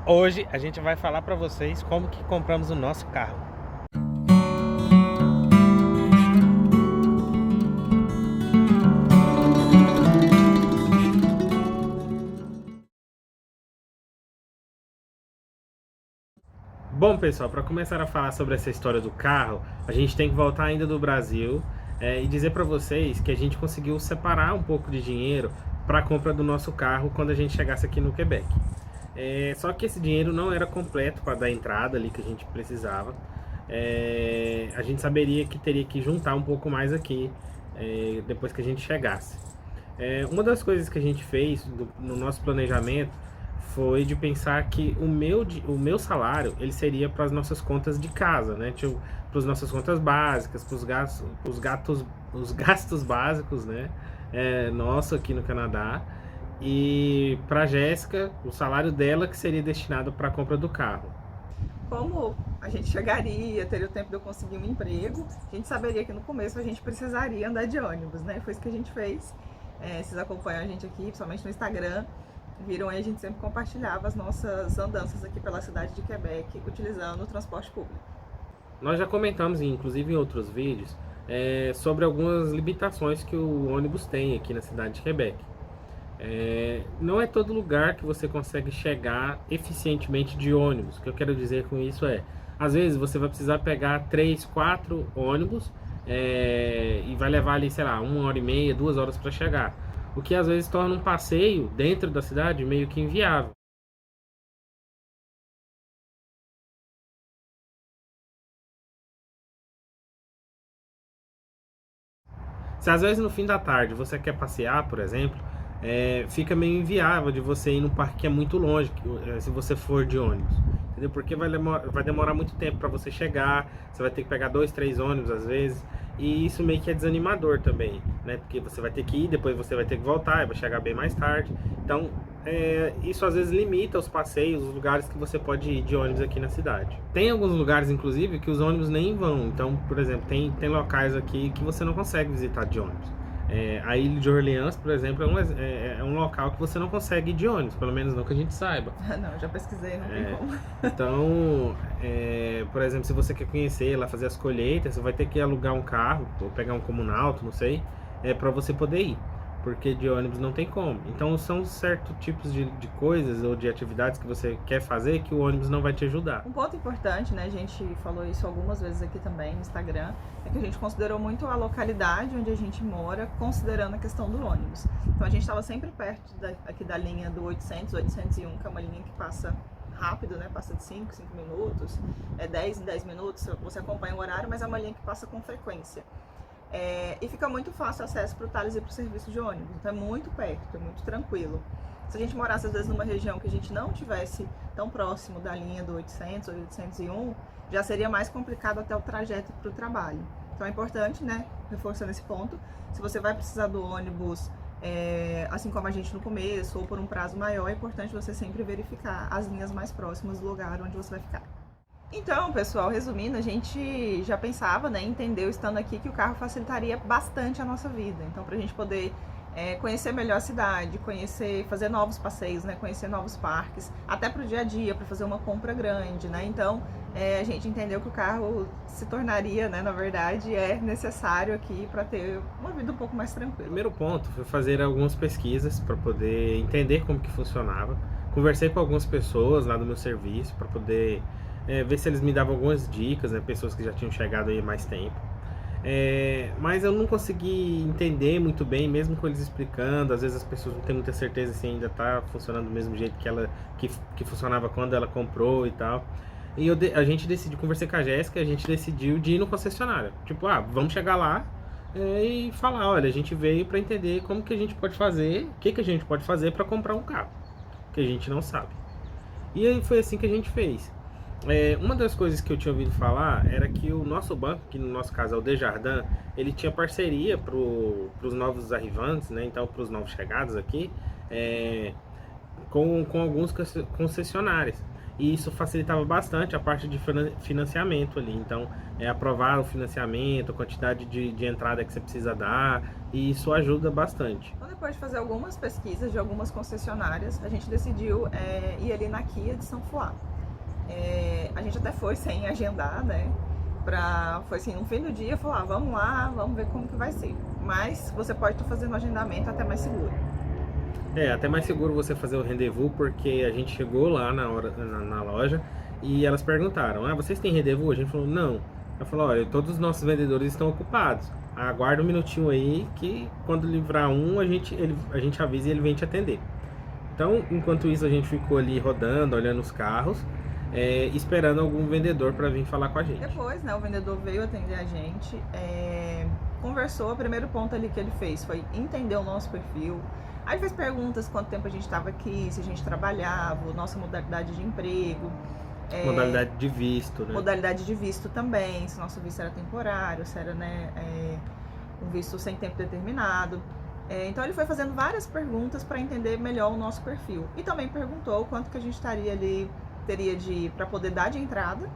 Hoje a gente vai falar para vocês como que compramos o nosso carro. Bom, pessoal, para começar a falar sobre essa história do carro, a gente tem que voltar ainda do Brasil e dizer para vocês que a gente conseguiu separar um pouco de dinheiro para a compra do nosso carro quando a gente chegasse aqui no Quebec. Só que esse dinheiro não era completo para dar a entrada ali que a gente precisava. A gente saberia que teria que juntar um pouco mais aqui depois que a gente chegasse. Uma das coisas que a gente fez no nosso planejamento foi de pensar que o meu salário ele seria para as nossas contas de casa, né? Tipo, para as nossas contas básicas, para os gastos básicos, né? Nosso aqui no Canadá. E para a Jéssica, o salário dela que seria destinado para a compra do carro. Como a gente chegaria, teria o tempo de eu conseguir um emprego, a gente saberia que no começo a gente precisaria andar de ônibus, né? Foi isso que a gente fez. Vocês acompanham a gente aqui, principalmente no Instagram, viram aí, a gente sempre compartilhava as nossas andanças aqui pela cidade de Quebec, utilizando o transporte público. Nós já comentamos, inclusive em outros vídeos, sobre algumas limitações que o ônibus tem aqui na cidade de Quebec. Não é todo lugar que você consegue chegar eficientemente de ônibus. O que eu quero dizer com isso às vezes você vai precisar pegar 3, 4 ônibus e vai levar ali, sei lá, 1h30, 2 horas para chegar. O que às vezes torna um passeio dentro da cidade meio que inviável. Se às vezes no fim da tarde você quer passear, por exemplo, fica meio inviável de você ir num parque que é muito longe, se você for de ônibus. Entendeu? Porque vai demorar muito tempo para você chegar, você vai ter que pegar 2, 3 ônibus às vezes, e isso meio que é desanimador também, né? Porque você vai ter que ir, depois você vai ter que voltar, e vai chegar bem mais tarde. Então, isso às vezes limita os passeios, os lugares que você pode ir de ônibus aqui na cidade. Tem alguns lugares, inclusive, que os ônibus nem vão. Então, por exemplo, tem locais aqui que você não consegue visitar de ônibus. A Ilha de Orleans, por exemplo, é um local que você não consegue ir de ônibus, pelo menos não que a gente saiba. Não, já pesquisei, não tem como. Então, por exemplo, se você quer conhecer lá, fazer as colheitas, você vai ter que alugar um carro, ou pegar um comunauto, não sei, para você poder ir, porque de ônibus não tem como. Então, são certos tipos de coisas ou de atividades que você quer fazer que o ônibus não vai te ajudar. Um ponto importante, né, a gente falou isso algumas vezes aqui também no Instagram, é que a gente considerou muito a localidade onde a gente mora, considerando a questão do ônibus. Então a gente estava sempre perto aqui da linha do 800, 801, que é uma linha que passa rápido, né, passa de 5 minutos, 10 em 10 minutos, você acompanha o horário, mas é uma linha que passa com frequência. E fica muito fácil o acesso para o Thales e para o serviço de ônibus, então é muito perto, é muito tranquilo. Se a gente morasse às vezes numa região que a gente não tivesse tão próximo da linha do 800 ou 801, já seria mais complicado até o trajeto para o trabalho. Então é importante, né, reforçando esse ponto, se você vai precisar do ônibus, assim como a gente no começo, ou por um prazo maior, é importante você sempre verificar as linhas mais próximas do lugar onde você vai ficar. Então, pessoal, resumindo, a gente já pensava, né, entendeu, estando aqui, que o carro facilitaria bastante a nossa vida. Então, para a gente poder conhecer melhor a cidade, fazer novos passeios, né, conhecer novos parques, até para o dia a dia, para fazer uma compra grande, né? Então, a gente entendeu que o carro se tornaria, né, na verdade, necessário aqui para ter uma vida um pouco mais tranquila. O primeiro ponto foi fazer algumas pesquisas para poder entender como que funcionava. Conversei com algumas pessoas lá do meu serviço para poder ver se eles me davam algumas dicas, né, pessoas que já tinham chegado aí há mais tempo. Mas eu não consegui entender muito bem, mesmo com eles explicando. Às vezes as pessoas não têm muita certeza se ainda está funcionando do mesmo jeito que funcionava quando ela comprou e tal. E a gente decidiu, conversei com a Jéssica, a gente decidiu de ir no concessionário. Tipo, vamos chegar lá e falar, olha, a gente veio para entender como que a gente pode fazer, o que a gente pode fazer para comprar um carro, que a gente não sabe. E aí foi assim que a gente fez. Uma das coisas que eu tinha ouvido falar era que o nosso banco, que no nosso caso é o Desjardins, ele tinha parceria para os novos arrivantes, né? Então para os novos chegados aqui, com alguns concessionários. E isso facilitava bastante a parte de financiamento ali. Então, aprovar o financiamento, a quantidade de entrada que você precisa dar, e isso ajuda bastante. Então, depois de fazer algumas pesquisas de algumas concessionárias, a gente decidiu ir ali na Kia de São Fuá. A gente até foi sem agendar, né? Foi assim, no fim do dia, falou, vamos lá, vamos ver como que vai ser. Mas você pode estar fazendo o agendamento até mais seguro. Até mais seguro você fazer o rendezvous, porque a gente chegou lá na loja e elas perguntaram, vocês têm rendezvous? A gente falou, não. Ela falou, olha, todos os nossos vendedores estão ocupados. Aguarda um minutinho aí, que quando livrar um, a gente avisa e ele vem te atender. Então, enquanto isso, a gente ficou ali rodando, olhando os carros, esperando algum vendedor para vir falar com a gente. Depois, né, o vendedor veio atender a gente, conversou. O primeiro ponto ali que ele fez foi entender o nosso perfil. Aí fez perguntas, quanto tempo a gente estava aqui, se a gente trabalhava, nossa modalidade de emprego. Modalidade de visto, né? Modalidade de visto também, se nosso visto era temporário, se era um visto sem tempo determinado. Então ele foi fazendo várias perguntas para entender melhor o nosso perfil. E também perguntou quanto que a gente teria para poder dar de entrada,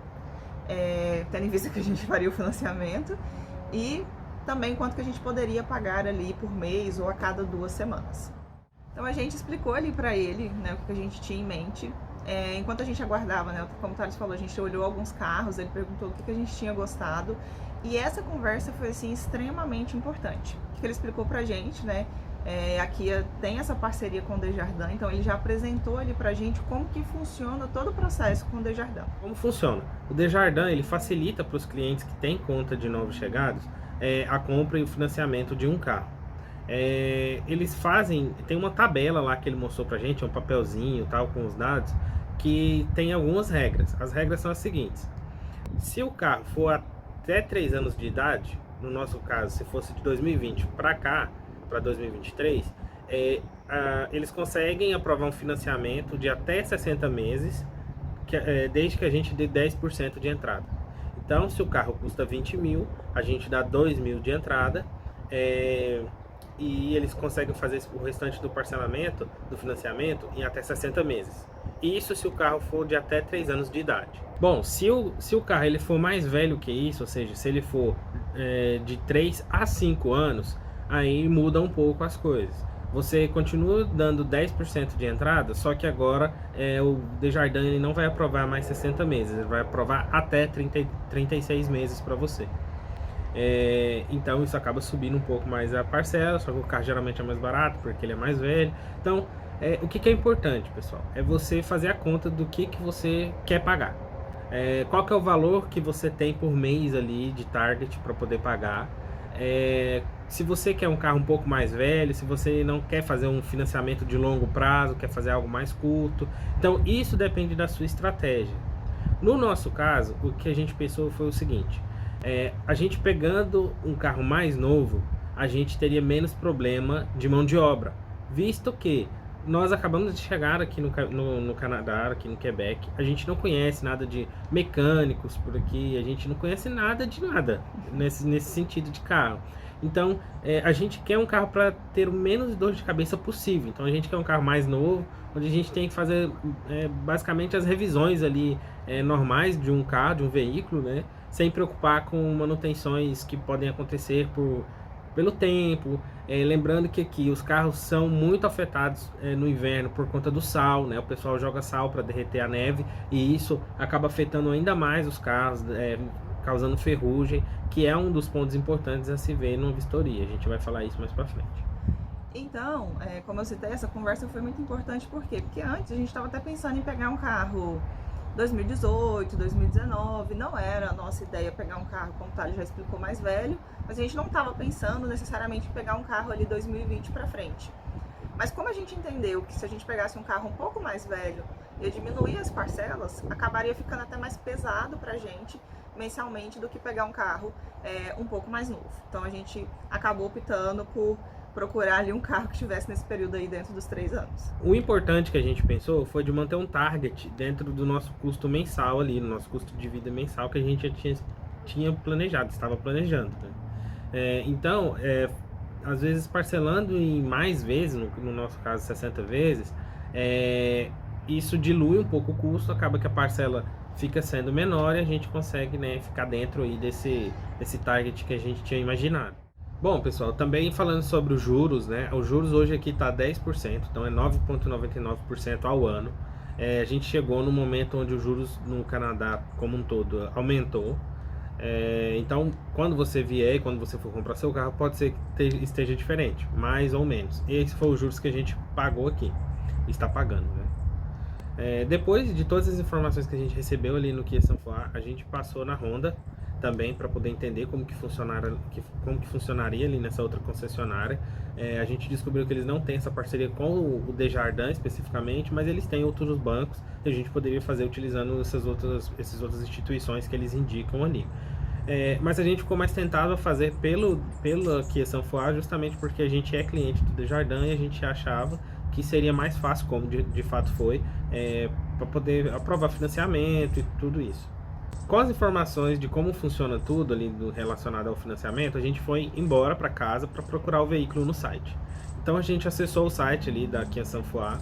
tendo em vista que a gente faria o financiamento, e também quanto que a gente poderia pagar ali por mês ou a cada 2 semanas. Então a gente explicou ali para ele, né, o que a gente tinha em mente. Enquanto a gente aguardava, né, como o Thales falou, a gente olhou alguns carros, ele perguntou o que a gente tinha gostado. E essa conversa foi assim, extremamente importante. O que ele explicou pra gente, né? A Kia tem essa parceria com o Desjardins, então ele já apresentou ali pra gente como que funciona todo o processo com o Desjardins. Como funciona? O Desjardins, ele facilita para os clientes que têm conta de novos chegados a compra e o financiamento de um carro. Eles tem uma tabela lá que ele mostrou pra gente, um papelzinho tal, com os dados, que tem algumas regras. As regras são as seguintes: se o carro for até 3 anos de idade, no nosso caso, se fosse de 2020 para cá, para 2023, eles conseguem aprovar um financiamento de até 60 meses, desde que a gente dê 10% de entrada. Então, se o carro custa 20 mil, a gente dá 2 mil de entrada, e eles conseguem fazer o restante do parcelamento, do financiamento, em até 60 meses. Isso se o carro for de até 3 anos de idade. Bom, se o carro ele for mais velho que isso, ou seja, se ele for de 3 a 5 anos, aí muda um pouco as coisas. Você continua dando 10% de entrada, só que agora o Desjardins ele não vai aprovar mais 60 meses, ele vai aprovar até 36 meses para você. Então isso acaba subindo um pouco mais a parcela, só que o carro geralmente é mais barato porque ele é mais velho. Então o que é importante, pessoal, é você fazer a conta do que você quer pagar. Qual que é o valor que você tem por mês ali de target para poder pagar. Se você quer um carro um pouco mais velho, se você não quer fazer um financiamento de longo prazo, quer fazer algo mais curto, então isso depende da sua estratégia. No nosso caso, o que a gente pensou foi o seguinte: a gente pegando um carro mais novo, a gente teria menos problema de mão de obra, visto que nós acabamos de chegar aqui no Canadá, aqui no Quebec. A gente não conhece nada de mecânicos por aqui, a gente não conhece nada de nada nesse sentido de carro. Então a gente quer um carro para ter o menos dor de cabeça possível. Então a gente quer um carro mais novo, onde a gente tem que fazer basicamente as revisões ali normais de um carro, de um veículo, né? Sem preocupar com manutenções que podem acontecer pelo tempo. Lembrando que aqui os carros são muito afetados no inverno por conta do sal, né? O pessoal joga sal para derreter a neve e isso acaba afetando ainda mais os carros, causando ferrugem, que é um dos pontos importantes a se ver numa vistoria. A gente vai falar isso mais para frente. Então, como eu citei, essa conversa foi muito importante. Por quê? Porque antes a gente estava até pensando em pegar um carro 2018, 2019, não era a nossa ideia pegar um carro, como o Thales já explicou, mais velho, mas a gente não estava pensando necessariamente em pegar um carro ali 2020 para frente. Mas como a gente entendeu que se a gente pegasse um carro um pouco mais velho e diminuir as parcelas, acabaria ficando até mais pesado para a gente mensalmente do que pegar um carro um pouco mais novo. Então a gente acabou optando por procurar ali um carro que estivesse nesse período aí dentro dos 3 anos. O importante que a gente pensou foi de manter um target dentro do nosso custo mensal ali, no nosso custo de vida mensal que a gente já tinha planejado, estava planejando, né? Então, às vezes parcelando em mais vezes, no nosso caso 60 vezes, Isso dilui um pouco o custo, acaba que a parcela fica sendo menor e a gente consegue, né, ficar dentro aí desse target que a gente tinha imaginado. Bom, pessoal, também falando sobre os juros, né? Os juros hoje aqui está 10%, então é 9,99% ao ano. A gente chegou no momento onde os juros no Canadá como um todo aumentou. Então, quando você vier e quando você for comprar seu carro, pode ser que esteja diferente, mais ou menos. E esse foi os juros que a gente pagou aqui, está pagando, né? Depois de todas as informações que a gente recebeu ali no Kia Sanfoa, a gente passou na Honda também para poder entender como que funcionaria ali nessa outra concessionária. A gente descobriu que eles não têm essa parceria com o Desjardins especificamente, mas eles têm outros bancos e a gente poderia fazer utilizando essas outras instituições que eles indicam ali. Mas a gente ficou mais tentado a fazer pelo Kia Sanfoa, justamente porque a gente é cliente do Desjardins e a gente achava que seria mais fácil, como de fato foi, para poder aprovar financiamento e tudo isso. Com as informações de como funciona tudo ali relacionado ao financiamento, a gente foi embora para casa para procurar o veículo no site. Então a gente acessou o site ali da Kia Sanfoa,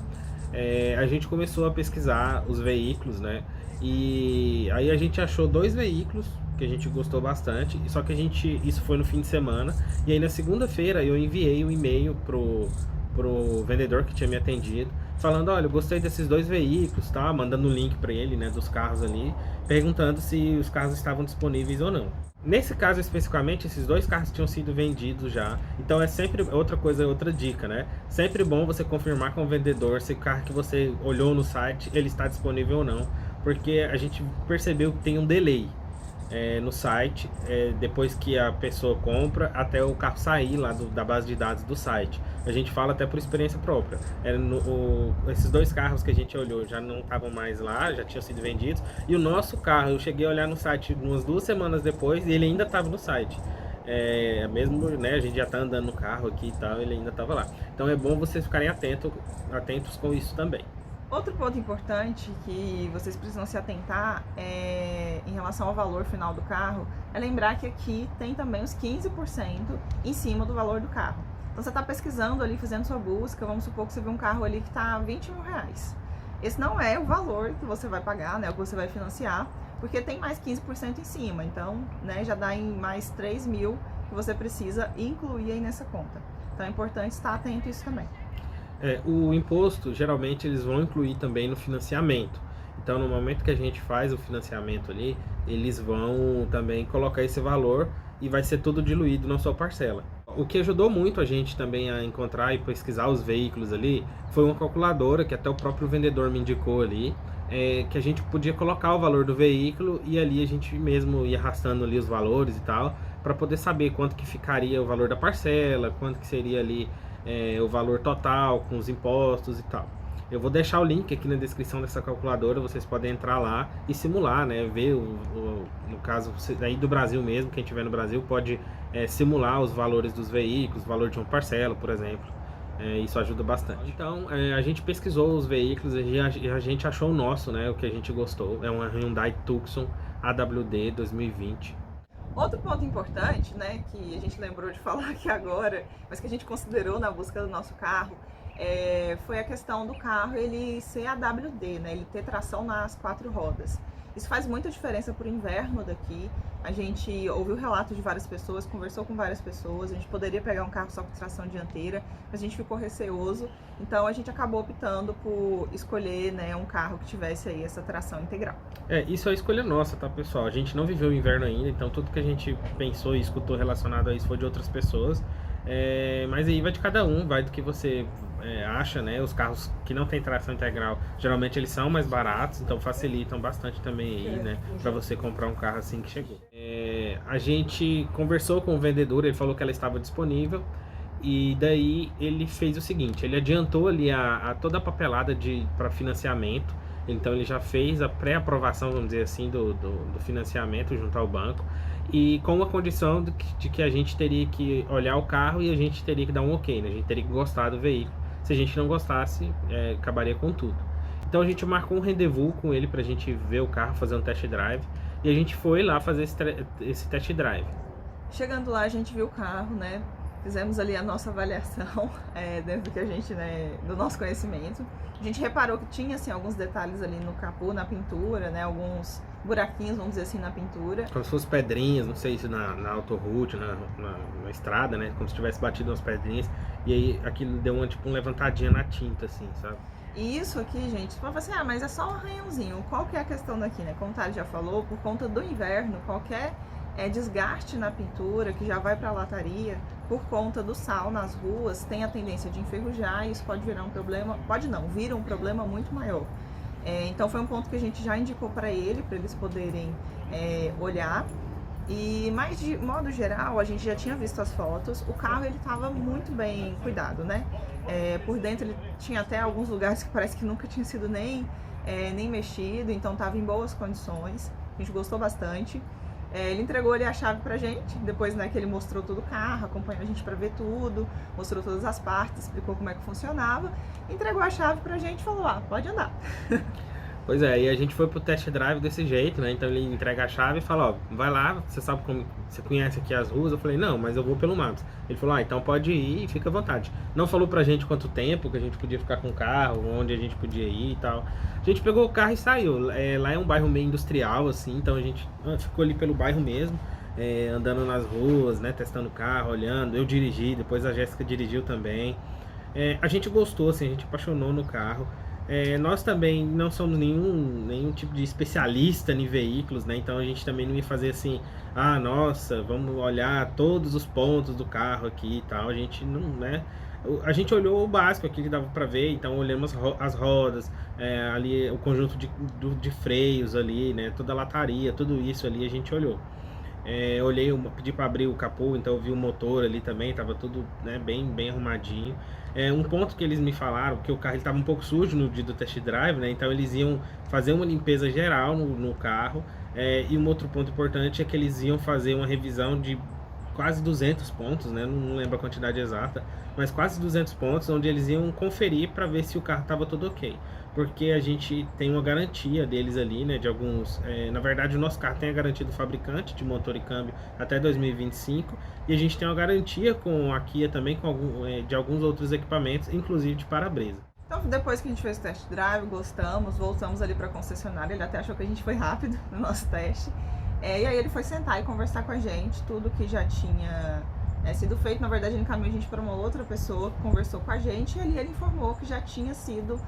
a gente começou a pesquisar os veículos, né? E aí a gente achou 2 veículos que a gente gostou bastante, só que isso foi no fim de semana, e aí na segunda-feira eu enviei um e-mail pro vendedor que tinha me atendido, falando, olha, eu gostei desses 2 veículos, tá? Mandando o link para ele, né, dos carros ali, perguntando se os carros estavam disponíveis ou não. Nesse caso especificamente, esses 2 carros tinham sido vendidos já, então é sempre outra dica, né? Sempre bom você confirmar com o vendedor se o carro que você olhou no site, ele está disponível ou não, porque a gente percebeu que tem um delay no site, depois que a pessoa compra até o carro sair lá da base de dados do site. A gente fala até por experiência própria. Esses 2 carros que a gente olhou já não estavam mais lá, já tinham sido vendidos, e o nosso carro, eu cheguei a olhar no site umas 2 semanas depois e ele ainda estava no site. Mesmo, né, a gente já está andando no carro aqui e tal, ele ainda estava lá. Então é bom vocês ficarem atentos com isso também. Outro ponto importante que vocês precisam se atentar em relação ao valor final do carro é lembrar que aqui tem também os 15% em cima do valor do carro. Então você está pesquisando ali, fazendo sua busca, vamos supor que você vê um carro ali que está R$20 mil. Esse não é o valor que você vai pagar, né, o que você vai financiar, porque tem mais 15% em cima, então, né, já dá em mais 3 mil que você precisa incluir aí nessa conta. Então é importante estar atento a isso também. O imposto, geralmente, eles vão incluir também no financiamento. Então, no momento que a gente faz o financiamento ali, eles vão também colocar esse valor e vai ser tudo diluído na sua parcela. O que ajudou muito a gente também a encontrar e pesquisar os veículos ali foi uma calculadora que até o próprio vendedor me indicou ali, que a gente podia colocar o valor do veículo e ali a gente mesmo ia arrastando ali os valores e tal, para poder saber quanto que ficaria o valor da parcela, quanto que seria ali o valor total com os impostos e tal. Eu vou deixar o link aqui na descrição dessa calculadora, vocês podem entrar lá e simular, né? Ver, no caso aí do Brasil mesmo, quem estiver no Brasil pode simular os valores dos veículos, o valor de uma parcela, por exemplo. Isso ajuda bastante. Então, a gente pesquisou os veículos e a gente achou o nosso, né? O que a gente gostou. É uma Hyundai Tucson AWD 2020. Outro ponto importante, né, que a gente lembrou de falar aqui agora, mas que a gente considerou na busca do nosso carro, foi a questão do carro ele ser AWD, né, ele ter tração nas 4 rodas. Isso faz muita diferença para o inverno daqui. A gente ouviu relatos de várias pessoas, conversou com várias pessoas. A gente poderia pegar um carro só com tração dianteira, mas a gente ficou receoso. Então a gente acabou optando por escolher, né, um carro que tivesse aí essa tração integral. Isso é a escolha nossa, tá, pessoal? A gente não viveu o inverno ainda, então tudo que a gente pensou e escutou relacionado a isso foi de outras pessoas. Mas aí vai de cada um, vai do que você acha, né? Os carros que não tem tração integral, geralmente eles são mais baratos, então facilitam bastante também aí, né? Para você comprar um carro assim que chegou. A gente conversou com o vendedor, ele falou que ela estava disponível e daí ele fez o seguinte, ele adiantou ali toda a papelada para financiamento. Então ele já fez a pré-aprovação, vamos dizer assim, do financiamento junto ao banco, e com a condição de que a gente teria que olhar o carro e a gente teria que dar um ok, né? A gente teria que gostar do veículo. Se a gente não gostasse, acabaria com tudo. Então a gente marcou um rendezvous com ele pra gente ver o carro, fazer um test drive, e a gente foi lá fazer esse test drive. Chegando lá, a gente viu o carro, né? fizemos ali a nossa avaliação dentro do que a gente, né, do nosso conhecimento. A gente reparou que tinha assim, alguns detalhes ali no capô, na pintura, né, alguns buraquinhos, vamos dizer assim, na pintura. Como se fossem pedrinhas, não sei se na autoroute, na estrada, né? Como se tivesse batido umas pedrinhas. E aí aquilo deu tipo uma levantadinha na tinta, assim, sabe? E isso aqui, gente, você fala assim, ah, mas é só um arranhãozinho. Qual que é a questão daqui, né? Como o Thales já falou, por conta do inverno, qualquer desgaste na pintura, que já vai para a lataria, por conta do sal nas ruas, tem a tendência de enferrujar e isso pode virar um problema, pode não, vira um problema muito maior. Então foi um ponto que a gente já indicou para eles poderem olhar. Mas de modo geral, a gente já tinha visto as fotos, o carro ele estava muito bem cuidado, né? Por dentro ele tinha até alguns lugares que parece que nunca tinha sido nem mexido, então estava em boas condições, a gente gostou bastante. Ele entregou ali a chave pra gente, depois, né, que ele mostrou todo o carro, acompanhou a gente para ver tudo, mostrou todas as partes, explicou como é que funcionava, entregou a chave pra gente e falou, pode andar. Pois é, e a gente foi pro test drive desse jeito, né? Então ele entrega a chave e fala, vai lá, você sabe como, você conhece aqui as ruas? Eu falei, não, mas eu vou pelo mato. Ele falou, então pode ir e fica à vontade. Não falou pra gente quanto tempo que a gente podia ficar com o carro, onde a gente podia ir e tal. A gente pegou o carro e saiu. Lá é um bairro meio industrial, assim, então a gente ficou ali pelo bairro mesmo, andando nas ruas, né? Testando o carro, olhando. Eu dirigi, depois a Jéssica dirigiu também. A gente gostou, assim, a gente apaixonou no carro. Nós também não somos nenhum tipo de especialista em veículos, né? Então a gente também não ia fazer assim, nossa, vamos olhar todos os pontos do carro aqui e tal. A gente não, né? A gente olhou o básico aqui que dava para ver, então olhamos as rodas, ali o conjunto de freios ali, né? Toda a lataria, tudo isso ali a gente olhou. Pedi para abrir o capô, então eu vi o motor ali também, tava tudo, né, bem arrumadinho. Um ponto que eles me falaram, que o carro estava um pouco sujo no dia do test drive, né, então eles iam fazer uma limpeza geral no carro, e um outro ponto importante é que eles iam fazer uma revisão de quase 200 pontos, né, não lembro a quantidade exata, mas quase 200 pontos, onde eles iam conferir para ver se o carro estava tudo ok. Porque a gente tem uma garantia deles ali, né, de alguns... na verdade, o nosso carro tem a garantia do fabricante de motor e câmbio até 2025, e a gente tem uma garantia com a Kia também, de alguns outros equipamentos, inclusive de para-brisa. Então, depois que a gente fez o test drive, gostamos, voltamos ali para a concessionária, ele até achou que a gente foi rápido no nosso teste. E aí ele foi sentar e conversar com a gente, tudo que já tinha sido feito. Na verdade, ele encaminhou a gente para uma outra pessoa que conversou com a gente, e ali ele informou que já tinha sido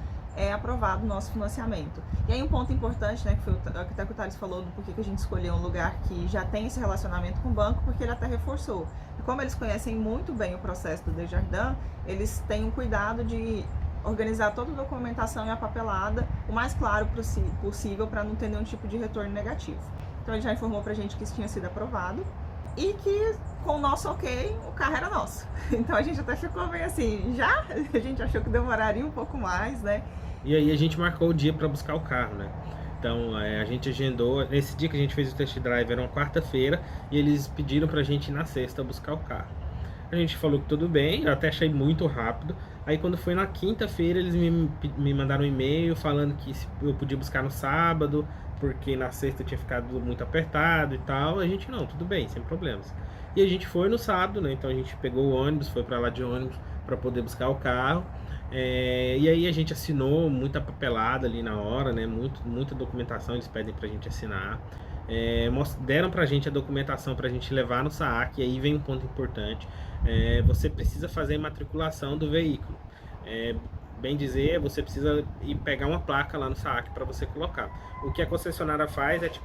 aprovado o nosso financiamento. E aí um ponto importante, né, que foi até que o Thales falou do porquê que a gente escolheu um lugar que já tem esse relacionamento com o banco, porque ele até reforçou. E como eles conhecem muito bem o processo do Desjardins, eles têm um cuidado de organizar toda a documentação e a papelada o mais claro possível para não ter nenhum tipo de retorno negativo. Então ele já informou pra gente que isso tinha sido aprovado e que com o nosso ok, o carro era nosso. Então a gente até ficou bem assim, a gente achou que demoraria um pouco mais, né? E aí a gente marcou o dia para buscar o carro, né? Então a gente agendou, nesse dia que a gente fez o test drive era uma quarta-feira, e eles pediram pra gente ir na sexta buscar o carro. A gente falou que tudo bem, eu até achei muito rápido. Aí quando foi na quinta-feira eles me mandaram um e-mail falando que eu podia buscar no sábado, porque na sexta tinha ficado muito apertado e tal. A gente, não, tudo bem, sem problemas. E a gente foi no sábado, né? Então a gente pegou o ônibus, foi para lá de ônibus para poder buscar o carro. E aí a gente assinou muita papelada ali na hora, né? Muita documentação eles pedem pra gente assinar. Deram pra gente a documentação pra gente levar no SAAC. E aí vem um ponto importante. Você precisa fazer a imatriculação do veículo. Bem dizer, você precisa ir pegar uma placa lá no SAAC para você colocar. O que a concessionária faz é tipo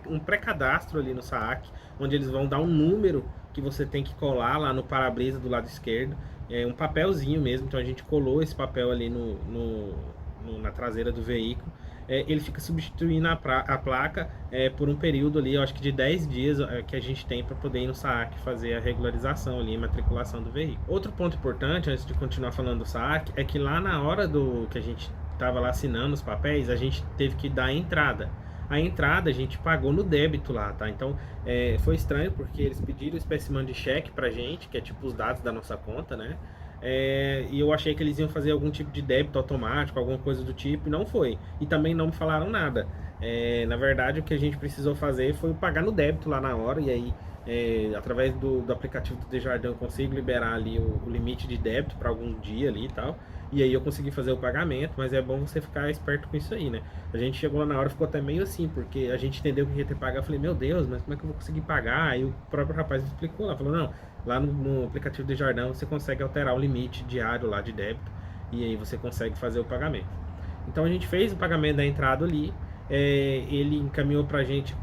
um pré-cadastro ali no SAAC, onde eles vão dar um número que você tem que colar lá no para-brisa do lado esquerdo. Um papelzinho mesmo, então a gente colou esse papel ali na traseira do veículo. Ele fica substituindo a placa por um período ali, eu acho que de 10 dias que a gente tem para poder ir no SAAC fazer a regularização ali, a matriculação do veículo. Outro ponto importante, antes de continuar falando do SAAC, é que lá na hora que a gente estava lá assinando os papéis, a gente teve que dar a entrada. A entrada a gente pagou no débito lá, tá? Então foi estranho porque eles pediram o espécimen de cheque pra gente, que é tipo os dados da nossa conta, né? E eu achei que eles iam fazer algum tipo de débito automático, alguma coisa do tipo, e não foi. E também não me falaram nada. Na verdade, o que a gente precisou fazer foi pagar no débito lá na hora, e aí, através do aplicativo do Desjardins, eu consigo liberar ali o limite de débito para algum dia ali e tal. E aí eu consegui fazer o pagamento, mas é bom você ficar esperto com isso aí, né? A gente chegou lá na hora, ficou até meio assim, porque a gente entendeu que ia ter que pagar. Eu falei, meu Deus, mas como é que eu vou conseguir pagar? Aí o próprio rapaz me explicou lá, falou, não, lá no aplicativo do Jardão você consegue alterar o limite diário lá de débito, e aí você consegue fazer o pagamento. Então a gente fez o pagamento da entrada ali, ele encaminhou pra gente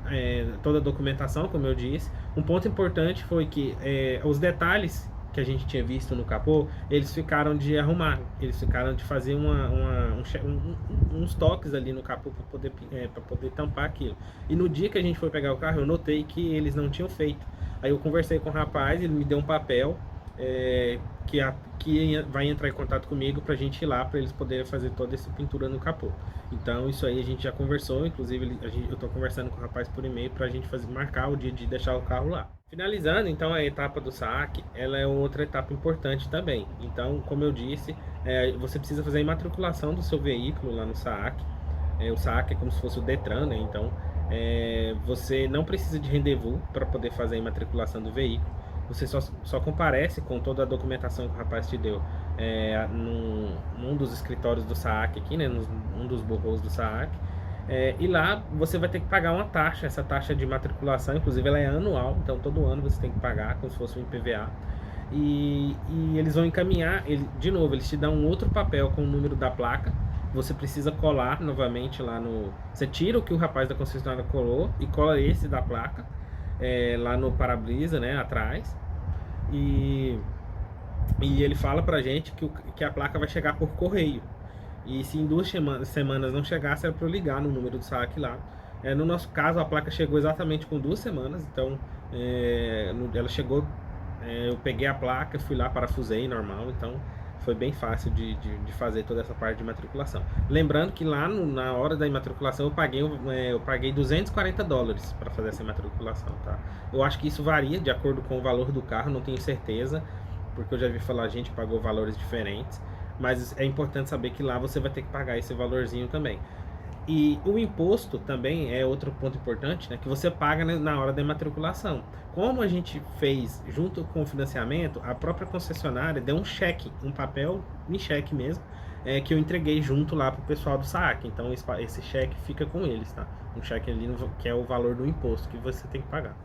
toda a documentação, como eu disse. Um ponto importante foi que os detalhes que a gente tinha visto no capô, eles ficaram de arrumar, eles ficaram de fazer uns toques ali no capô para poder tampar aquilo. E no dia que a gente foi pegar o carro, eu notei que eles não tinham feito. Aí eu conversei com o rapaz, ele me deu um papel que vai entrar em contato comigo para a gente ir lá, para eles poderem fazer toda essa pintura no capô. Então isso aí a gente já conversou, inclusive eu estou conversando com o rapaz por e-mail para a gente marcar o dia de deixar o carro lá. Finalizando, então, a etapa do SAAC, ela é outra etapa importante também. Então, como eu disse, você precisa fazer a imatriculação do seu veículo lá no SAAC. O SAAC é como se fosse o Detran, né? Então, você não precisa de rendezvous para poder fazer a imatriculação do veículo. Você só comparece com toda a documentação que o rapaz te deu num dos escritórios do SAAC aqui, né? Num dos bureaus do SAAC. E lá você vai ter que pagar uma taxa, essa taxa de matriculação, inclusive ela é anual, então todo ano você tem que pagar, como se fosse um IPVA. E eles vão encaminhar, de novo, eles te dão um outro papel com o número da placa, você precisa colar novamente lá no... Você tira o que o rapaz da concessionária colou e cola esse da placa, lá no para-brisa, né, atrás. E ele fala pra gente que a placa vai chegar por correio. E se em 2 semanas não chegasse, era para eu ligar no número do SAAC lá. No nosso caso, a placa chegou exatamente com 2 semanas, então ela chegou, eu peguei a placa, fui lá, parafusei normal, então foi bem fácil de fazer toda essa parte de matriculação. Lembrando que lá na hora da imatriculação eu paguei $240 para fazer essa imatriculação, tá? Eu acho que isso varia de acordo com o valor do carro, não tenho certeza, porque eu já vi falar gente pagou valores diferentes. Mas é importante saber que lá você vai ter que pagar esse valorzinho também. E o imposto também é outro ponto importante, né, que você paga na hora da imatriculação. Como a gente fez junto com o financiamento, a própria concessionária deu um cheque, um papel em cheque mesmo, que eu entreguei junto lá pro pessoal do SAAC. Então esse cheque fica com eles, tá? Um cheque ali que é o valor do imposto que você tem que pagar.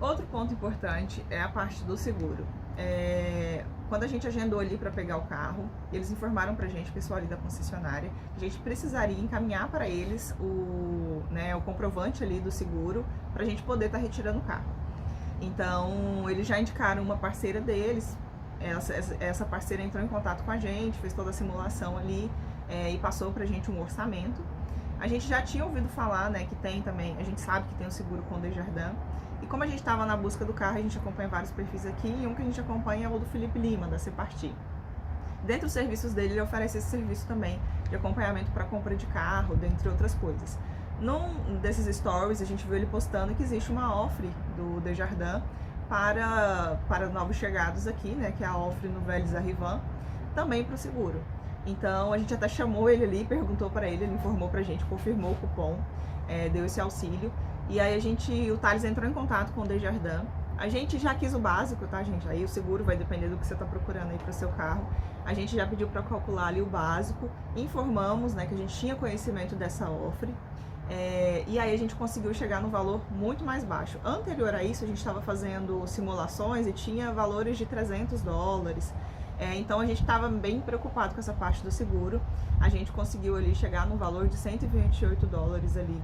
Outro ponto importante é a parte do seguro. Quando a gente agendou ali para pegar o carro, eles informaram pra gente, o pessoal ali da concessionária, que a gente precisaria encaminhar para eles o comprovante ali do seguro para a gente poder estar retirando o carro. Então, eles já indicaram uma parceira deles, essa parceira entrou em contato com a gente, fez toda a simulação ali e passou pra gente um orçamento. A gente já tinha ouvido falar, né, que tem também, a gente sabe que tem o seguro com o Desjardins. E como a gente estava na busca do carro, a gente acompanha vários perfis aqui, e um que a gente acompanha é o do Felipe Lima, da Separti. Dentre os serviços dele, ele oferece esse serviço também de acompanhamento para compra de carro, dentre outras coisas. Num desses stories, a gente viu ele postando que existe uma offer do Desjardins para novos chegados aqui, né, que é a offer no Vélez Arrivan, também para o seguro. Então, a gente até chamou ele ali, perguntou para ele informou pra gente, confirmou o cupom, deu esse auxílio. E aí o Thales entrou em contato com o Desjardins. A gente já quis o básico, tá, gente? Aí o seguro vai depender do que você tá procurando aí para o seu carro. A gente já pediu para calcular ali o básico, informamos, né, que a gente tinha conhecimento dessa offer. E aí a gente conseguiu chegar no valor muito mais baixo. Anterior a isso, a gente estava fazendo simulações e tinha valores de $300. Então a gente estava bem preocupado com essa parte do seguro. A gente conseguiu ali chegar no valor de $128 ali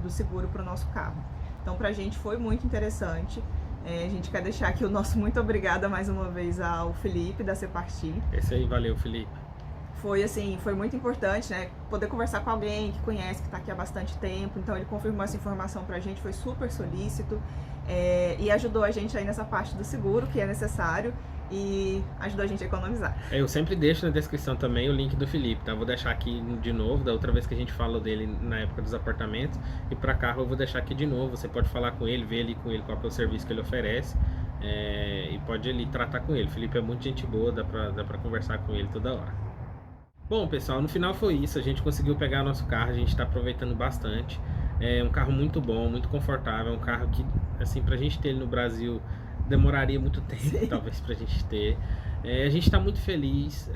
do seguro para o nosso carro. Então pra gente foi muito interessante. A gente quer deixar aqui o nosso muito obrigada mais uma vez ao Felipe da Separti. Esse aí, valeu, Felipe. Foi muito importante, né, poder conversar com alguém que conhece, que está aqui há bastante tempo. Então ele confirmou essa informação pra gente, foi super solícito e ajudou a gente aí nessa parte do seguro que é necessário. E ajudou a gente a economizar. Eu sempre deixo na descrição também o link do Felipe, tá? Vou deixar aqui de novo, da outra vez que a gente falou dele na época dos apartamentos. E para carro eu vou deixar aqui de novo, você pode falar com ele, ver ali com ele qual que é o serviço que ele oferece. e pode ali tratar com ele. O Felipe é muito gente boa, dá pra conversar com ele toda hora. Bom, pessoal, no final foi isso. A gente conseguiu pegar nosso carro, a gente está aproveitando bastante. É um carro muito bom, muito confortável, é um carro que, assim, pra gente ter ele no Brasil demoraria muito tempo, talvez, pra gente ter. A gente está muito feliz,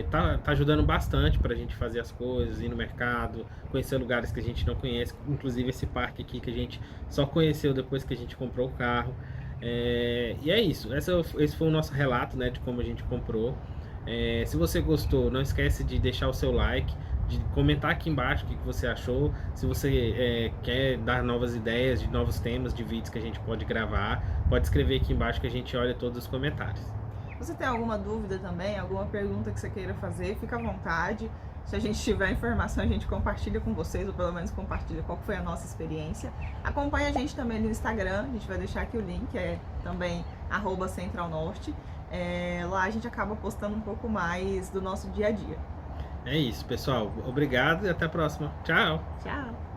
tá ajudando bastante pra gente fazer as coisas, ir no mercado, conhecer lugares que a gente não conhece, inclusive esse parque aqui que a gente só conheceu depois que a gente comprou o carro. E é isso, esse foi o nosso relato, né, de como a gente comprou. Se você gostou, não esquece de deixar o seu like, de comentar aqui embaixo o que você achou. Se você quer dar novas ideias de novos temas de vídeos que a gente pode gravar, pode escrever aqui embaixo que a gente olha todos os comentários. Se você tem alguma dúvida também, alguma pergunta que você queira fazer, fica à vontade. Se a gente tiver informação, a gente compartilha com vocês, ou pelo menos compartilha qual foi a nossa experiência. Acompanhe a gente também no Instagram, a gente vai deixar aqui o link, também @centralnorte. Lá a gente acaba postando um pouco mais do nosso dia a dia. É isso, pessoal. Obrigado e até a próxima. Tchau! Tchau!